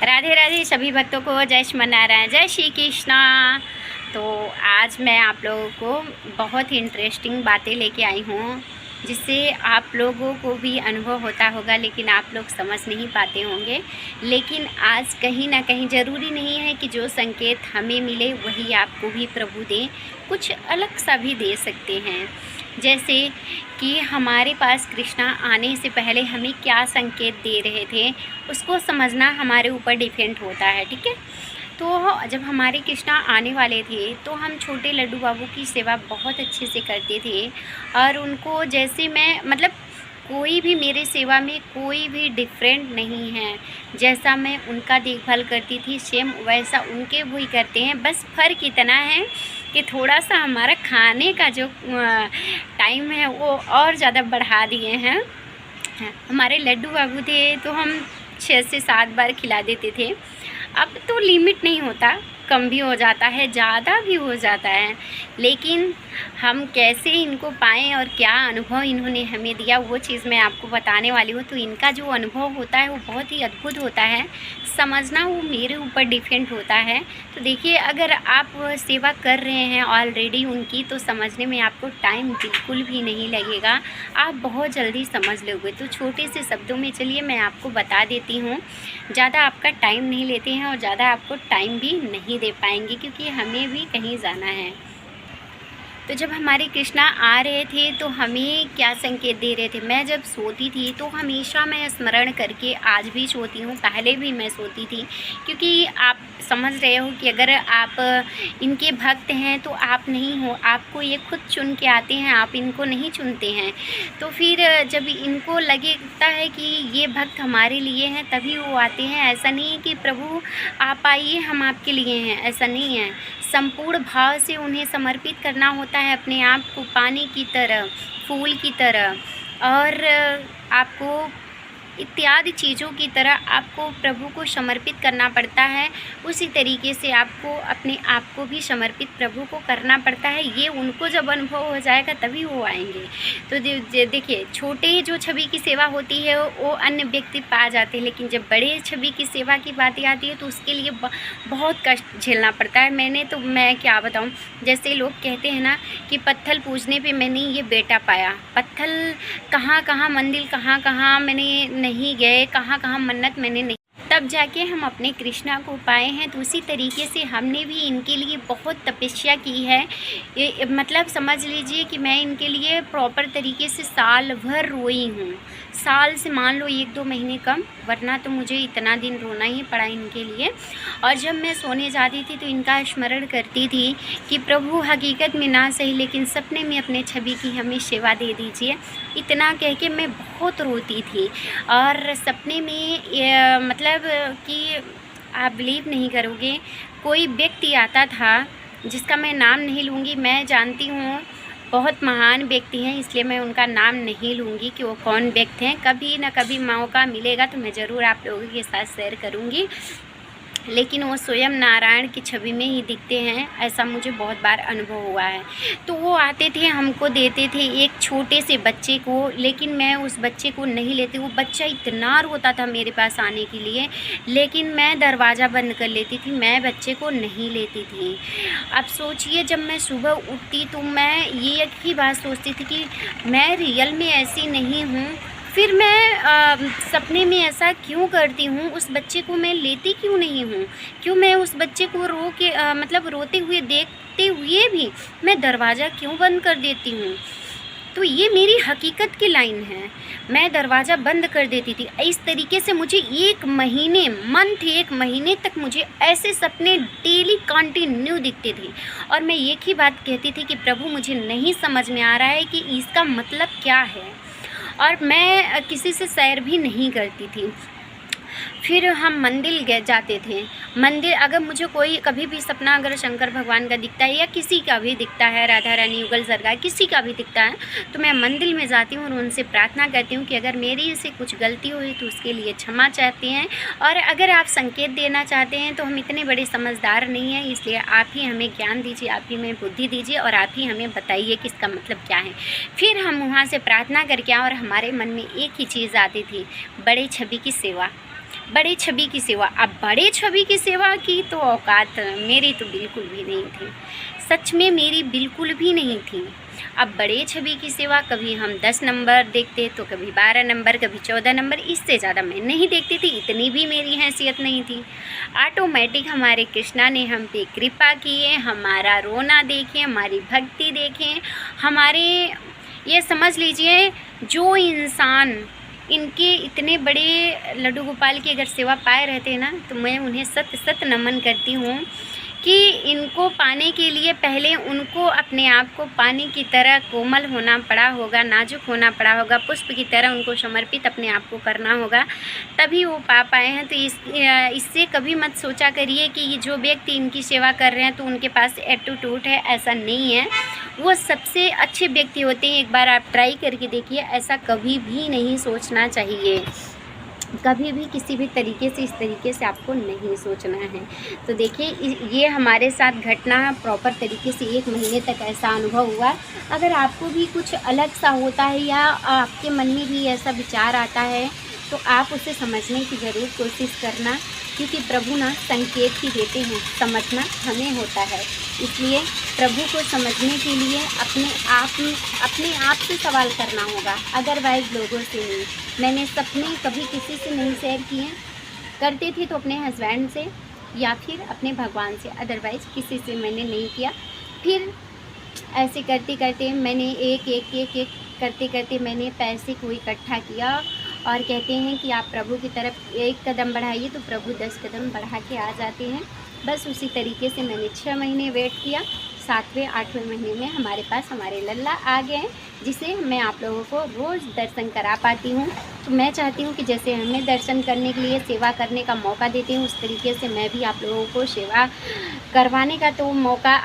राधे राधे सभी भक्तों को जय श्रीमन्नारायण, जय श्री कृष्णा। तो आज मैं आप लोगों को बहुत ही इंटरेस्टिंग बातें लेके आई हूँ जिससे आप लोगों को भी अनुभव होता होगा, लेकिन आप लोग समझ नहीं पाते होंगे। लेकिन आज कहीं ना कहीं ज़रूरी नहीं है कि जो संकेत हमें मिले वही आपको भी प्रभु दें, कुछ अलग सा भी दे सकते हैं। जैसे कि हमारे पास कृष्णा आने से पहले हमें क्या संकेत दे रहे थे, उसको समझना हमारे ऊपर डिपेंड होता है, ठीक है। तो जब हमारे कृष्णा आने वाले थे तो हम छोटे लड्डू बाबू की सेवा बहुत अच्छे से करते थे, और उनको जैसे मैं मतलब कोई भी मेरे सेवा में कोई भी डिफरेंट नहीं है। जैसा मैं उनका देखभाल करती थी सेम वैसा उनके भी करते हैं। बस फ़र्क इतना है कि थोड़ा सा हमारा खाने का जो टाइम है वो और ज़्यादा बढ़ा दिए हैं। हमारे लड्डू बाबू थे तो हम 6 से 7 बार खिला देते थे। अब तो लिमिट नहीं होता, कम भी हो जाता है, ज़्यादा भी हो जाता है। लेकिन हम कैसे इनको पाएँ और क्या अनुभव इन्होंने हमें दिया वो चीज़ मैं आपको बताने वाली हूँ। तो इनका जो अनुभव होता है वो बहुत ही अद्भुत होता है, समझना वो मेरे ऊपर डिपेंड होता है। तो देखिए, अगर आप सेवा कर रहे हैं ऑलरेडी उनकी तो समझने में आपको टाइम बिल्कुल भी नहीं लगेगा, आप बहुत जल्दी समझ लोगे। तो छोटे से शब्दों में चलिए मैं आपको बता देती हूँ, ज़्यादा आपका टाइम नहीं लेते हैं और ज़्यादा आपको टाइम भी नहीं दे पाएंगे क्योंकि हमें भी कहीं जाना है। तो जब हमारे कृष्णा आ रहे थे तो हमें क्या संकेत दे रहे थे। मैं जब सोती थी तो हमेशा मैं स्मरण करके आज भी सोती हूँ, पहले भी मैं सोती थी, क्योंकि आप समझ रहे हो कि अगर आप इनके भक्त हैं तो आप नहीं हो, आपको ये खुद चुन के आते हैं, आप इनको नहीं चुनते हैं। तो फिर जब इनको लगता है कि ये भक्त हमारे लिए हैं तभी वो आते हैं। ऐसा नहीं है कि प्रभु आप आइए हम आपके लिए हैं, ऐसा नहीं है। संपूर्ण भाव से उन्हें समर्पित करना होता है अपने आप को, पानी की तरह, फूल की तरह, और आपको इत्यादि चीज़ों की तरह आपको प्रभु को समर्पित करना पड़ता है। उसी तरीके से आपको अपने आप को भी समर्पित प्रभु को करना पड़ता है। ये उनको जब अनुभव हो जाएगा तभी वो आएंगे। तो देखिए, छोटे जो छवि की सेवा होती है वो अन्य व्यक्ति पा जाते हैं, लेकिन जब बड़े छवि की सेवा की बातें आती है तो उसके लिए बहुत कष्ट झेलना पड़ता है। मैं क्या बताऊँ, जैसे लोग कहते हैं ना कि पत्थर पूजने पर मैंने ये बेटा पाया। पत्थर कहाँ कहाँ, मंदिर कहाँ कहाँ मैंने नहीं गए, कहाँ कहाँ मन्नत मैंने नहीं, तब जाके हम अपने कृष्णा को पाए हैं। तो उसी तरीके से हमने भी इनके लिए बहुत तपस्या की है। ये मतलब समझ लीजिए कि मैं इनके लिए प्रॉपर तरीके से साल भर रोई हूँ। साल से मान लो 1-2 महीने कम, वरना तो मुझे इतना दिन रोना ही पड़ा इनके लिए। और जब मैं सोने जाती थी तो इनका स्मरण करती थी कि प्रभु हकीकत में ना सही लेकिन सपने में अपने छवि की हमें सेवा दे दीजिए। इतना कह के मैं बहुत रोती थी। और सपने में मतलब कि आप बिलीव नहीं करोगे, कोई व्यक्ति आता था जिसका मैं नाम नहीं लूँगी, मैं जानती हूँ बहुत महान व्यक्ति हैं इसलिए मैं उनका नाम नहीं लूँगी कि वो कौन व्यक्ति हैं। कभी ना कभी मौका मिलेगा तो मैं ज़रूर आप लोगों के साथ शेयर करूँगी। लेकिन वो स्वयं नारायण की छवि में ही दिखते हैं, ऐसा मुझे बहुत बार अनुभव हुआ है। तो वो आते थे, हमको देते थे एक छोटे से बच्चे को, लेकिन मैं उस बच्चे को नहीं लेती। वो बच्चा इतना रोता था मेरे पास आने के लिए, लेकिन मैं दरवाज़ा बंद कर लेती थी, मैं बच्चे को नहीं लेती थी। अब सोचिए, जब मैं सुबह उठती तो मैं ये एक ही बात सोचती थी कि मैं रियल में ऐसी नहीं हूँ, फिर मैं सपने में ऐसा क्यों करती हूँ, उस बच्चे को मैं लेती क्यों नहीं हूँ, क्यों मैं उस बच्चे को रो के मतलब रोते हुए देखते हुए भी मैं दरवाज़ा क्यों बंद कर देती हूँ। तो ये मेरी हकीकत की लाइन है, मैं दरवाज़ा बंद कर देती थी। इस तरीके से मुझे 1 महीने तक मुझे ऐसे सपने डेली कंटिन्यू दिखते थे। और मैं एक ही बात कहती थी कि प्रभु मुझे नहीं समझ में आ रहा है कि इसका मतलब क्या है। और मैं किसी से सैर भी नहीं करती थी। फिर हम मंदिर जाते थे। मंदिर अगर मुझे कोई कभी भी सपना अगर शंकर भगवान का दिखता है या किसी का भी दिखता है, राधा रानी युगल सरकार किसी का भी दिखता है, तो मैं मंदिर में जाती हूँ और उनसे प्रार्थना करती हूँ कि अगर मेरी से कुछ गलती हुई तो उसके लिए क्षमा चाहते हैं। और अगर आप संकेत देना चाहते हैं तो हम इतने बड़े समझदार नहीं हैं, इसलिए आप ही हमें ज्ञान दीजिए, आप ही हमें बुद्धि दीजिए और आप ही हमें बताइए कि इसका मतलब क्या है। फिर हम वहाँ से प्रार्थना करके आए और हमारे मन में एक ही चीज़ आती थी, बड़े छवि की सेवा। बड़े छवि की सेवा। अब बड़े छवि की सेवा की तो औकात मेरी तो बिल्कुल भी नहीं थी, सच में मेरी बिल्कुल भी नहीं थी। अब बड़े छवि की सेवा कभी हम 10 नंबर देखते तो कभी 12 नंबर, कभी 14 नंबर, इससे ज़्यादा मैं नहीं देखती थी, इतनी भी मेरी हैसियत नहीं थी। ऑटोमेटिक हमारे कृष्णा ने हम पे कृपा किए, हमारा रोना देखें, हमारी भक्ति देखें, हमारे ये समझ लीजिए जो इंसान इनके इतने बड़े लड्डू गोपाल की अगर सेवा पाए रहते ना तो मैं उन्हें सत सत नमन करती हूँ कि इनको पाने के लिए पहले उनको अपने आप को पानी की तरह कोमल होना पड़ा होगा, नाजुक होना पड़ा होगा, पुष्प की तरह उनको समर्पित अपने आप को करना होगा, तभी वो पा पाए हैं। तो इससे कभी मत सोचा करिए कि ये जो व्यक्ति इनकी सेवा कर रहे हैं तो उनके पास एटीट्यूड है, ऐसा नहीं है। वो सबसे अच्छे व्यक्ति होते हैं, एक बार आप ट्राई करके देखिए, ऐसा कभी भी नहीं सोचना चाहिए, कभी भी किसी भी तरीके से इस तरीके से आपको नहीं सोचना है। तो देखिए ये हमारे साथ घटना प्रॉपर तरीके से 1 महीने तक ऐसा अनुभव हुआ। अगर आपको भी कुछ अलग सा होता है या आपके मन में भी ऐसा विचार आता है तो आप उसे समझने की ज़रूर कोशिश करना, क्योंकि प्रभु ना संकेत ही देते हैं, समझना हमें होता है। इसलिए प्रभु को समझने के लिए अपने आप से सवाल करना होगा, अदरवाइज़ लोगों से नहीं। मैंने सपने कभी किसी से नहीं शेयर किए, करते थे तो अपने हस्बैंड से या फिर अपने भगवान से, अदरवाइज़ किसी से मैंने नहीं किया। फिर ऐसे करते करते मैंने एक करते करते मैंने पैसे को इकट्ठा किया, और कहते हैं कि आप प्रभु की तरफ 1 कदम बढ़ाइए तो प्रभु 10 कदम बढ़ा के आ जाते हैं। बस उसी तरीके से मैंने 6 महीने वेट किया, 7वें 8वें महीने में हमारे पास हमारे लल्ला आ गए, जिसे मैं आप लोगों को रोज़ दर्शन करा पाती हूँ। तो मैं चाहती हूँ कि जैसे हमें दर्शन करने के लिए सेवा करने का मौका देती हूँ, उस तरीके से मैं भी आप लोगों को सेवा करवाने का तो मौका